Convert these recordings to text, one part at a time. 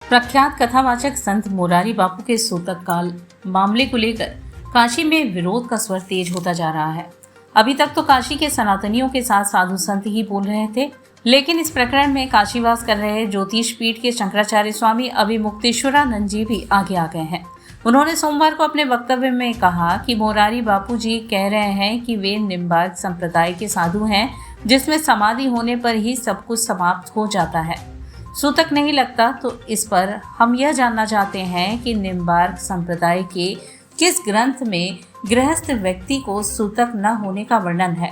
प्रख्यात कथावाचक संत मोरारी बापू के सूतक काल मामले को लेकर काशी में विरोध का स्वर तेज होता जा रहा है। अभी तक तो काशी के सनातनियों के साथ साधु संत ही बोल रहे थे, लेकिन इस प्रकरण में काशीवास कर रहे ज्योतिष पीठ के शंकराचार्य स्वामी अभिमुक्तेश्वरानंद जी भी आगे आ गए हैं। उन्होंने सोमवार को अपने वक्तव्य में कहा कि मोरारी बापू जी कह रहे हैं कि वे निम्बार्क संप्रदाय के साधु हैं, जिसमें समाधि होने पर ही सब कुछ समाप्त हो जाता है। सूतक नहीं लगता। तो इस पर हम यह जानना चाहते हैं कि निम्बार्क संप्रदाय के किस ग्रंथ में गृहस्थ व्यक्ति को सूतक न होने का वर्णन है।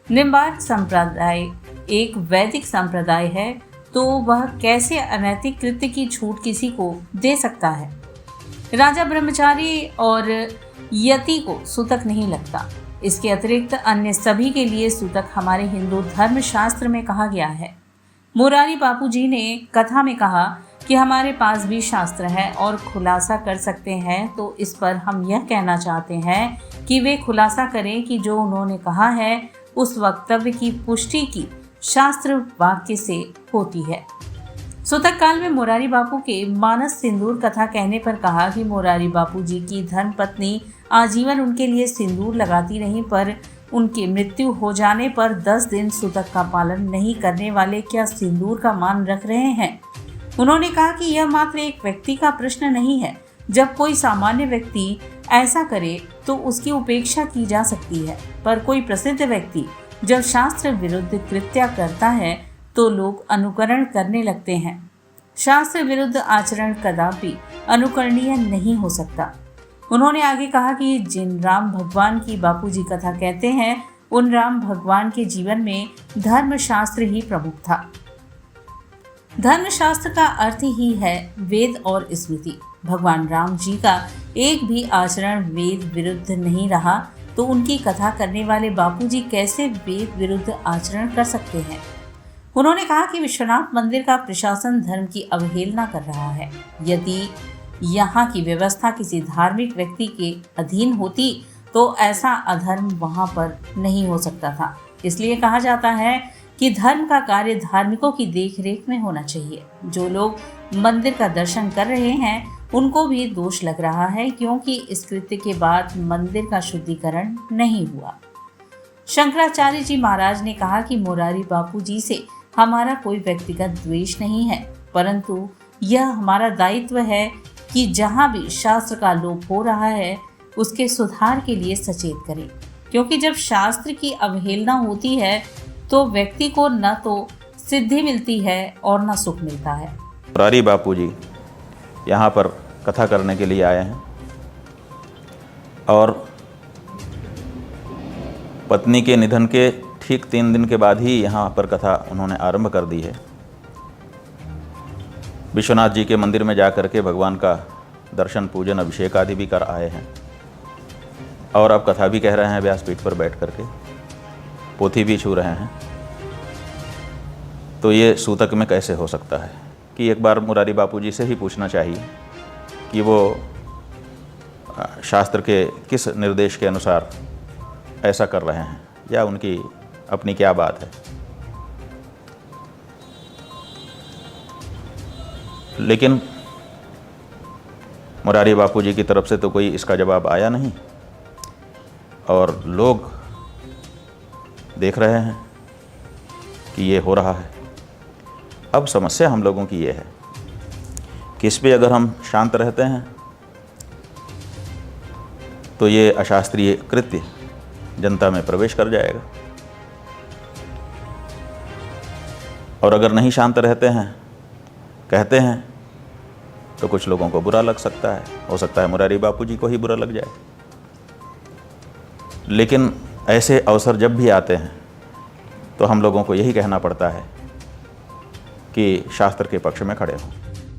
निम्बार्क संप्रदाय एक वैदिक संप्रदाय है, तो वह कैसे अनैतिक कृत्य की छूट किसी को दे सकता है। राजा ब्रह्मचारी और यति को सूतक नहीं लगता। इसके अतिरिक्त अन्य सभी के लिए सूतक हमारे हिंदू धर्म शास्त्र में कहा गया है। मोरारी बापू जी ने कथा में कहा कि हमारे पास भी शास्त्र है और खुलासा कर सकते हैं, तो इस पर हम यह कहना चाहते हैं कि वे खुलासा करें कि जो उन्होंने कहा है उस वक्तव्य की पुष्टि की शास्त्र वाक्य से होती है। सूतक काल में मोरारी बापू के मानस सिंदूर कथा कहने पर कहा कि मोरारी बापू जी की धर्मपत्नी आजीवन उनके लिए सिंदूर लगाती रहीं, पर उनकी मृत्यु हो जाने पर 10 दिन सूतक का पालन नहीं करने वाले क्या सिंदूर का मान रख रहे हैं। उन्होंने कहा कि यह मात्र एक व्यक्ति का प्रश्न नहीं है। जब कोई सामान्य व्यक्ति ऐसा करे तो उसकी उपेक्षा की जा सकती है, पर कोई प्रसिद्ध व्यक्ति जब शास्त्र विरुद्ध कृत्य करता है तो लोग अनुकरण करने लगते हैं। शास्त्र विरुद्ध आचरण कदापि अनुकरणीय नहीं हो सकता। उन्होंने आगे कहा कि जिन राम भगवान की बापूजी कथा कहते हैं, उन राम भगवान के जीवन में धर्मशास्त्र ही प्रमुख था। धर्मशास्त्र का अर्थ ही है वेद और स्मृति। भगवान राम जी का एक भी आचरण वेद विरुद्ध नहीं रहा, तो उनकी कथा करने वाले बापूजी कैसे वेद विरुद्ध आचरण कर सकते हैं। उन्होंने कहा कि विश्वनाथ मंदिर का प्रशासन धर्म की अवहेलना कर रहा है। यदि यहाँ की व्यवस्था किसी धार्मिक व्यक्ति के अधीन होती तो ऐसा अधर्म वहाँ पर नहीं हो सकता था। इसलिए कहा जाता है कि धर्म का कार्य धार्मिकों की देखरेख में होना चाहिए। जो लोग मंदिर का दर्शन कर रहे हैं उनको भी दोष लग रहा है, क्योंकि इस कृत्य के बाद मंदिर का शुद्धिकरण नहीं हुआ। शंकराचार्य जी महाराज ने कहा कि मोरारी बापू जी से हमारा कोई व्यक्तिगत द्वेष नहीं है, परंतु यह हमारा दायित्व है कि जहाँ भी शास्त्र का लोप हो रहा है उसके सुधार के लिए सचेत करें, क्योंकि जब शास्त्र की अवहेलना होती है तो व्यक्ति को न तो सिद्धि मिलती है और न सुख मिलता है। मोरारी बापू जी यहाँ पर कथा करने के लिए आए हैं और पत्नी के निधन के ठीक 3 दिन के बाद ही यहाँ पर कथा उन्होंने आरंभ कर दी है। विश्वनाथ जी के मंदिर में जाकर के भगवान का दर्शन, पूजन, अभिषेक आदि भी कर आए हैं और अब कथा भी कह रहे हैं व्यासपीठ पर बैठ करके, पोथी भी छू रहे हैं। तो ये सूतक में कैसे हो सकता है कि एक बार मोरारी बापू जी से ही पूछना चाहिए कि वो शास्त्र के किस निर्देश के अनुसार ऐसा कर रहे हैं, या उनकी अपनी क्या बात है। लेकिन मोरारी बापू जी की तरफ से तो कोई इसका जवाब आया नहीं और लोग देख रहे हैं कि ये हो रहा है। अब समस्या हम लोगों की ये है कि इस पे अगर हम शांत रहते हैं तो ये अशास्त्रीय कृत्य जनता में प्रवेश कर जाएगा, और अगर नहीं शांत रहते हैं, कहते हैं, तो कुछ लोगों को बुरा लग सकता है। हो सकता है मोरारी बापू जी को ही बुरा लग जाए। लेकिन ऐसे अवसर जब भी आते हैं तो हम लोगों को यही कहना पड़ता है कि शास्त्र के पक्ष में खड़े हों।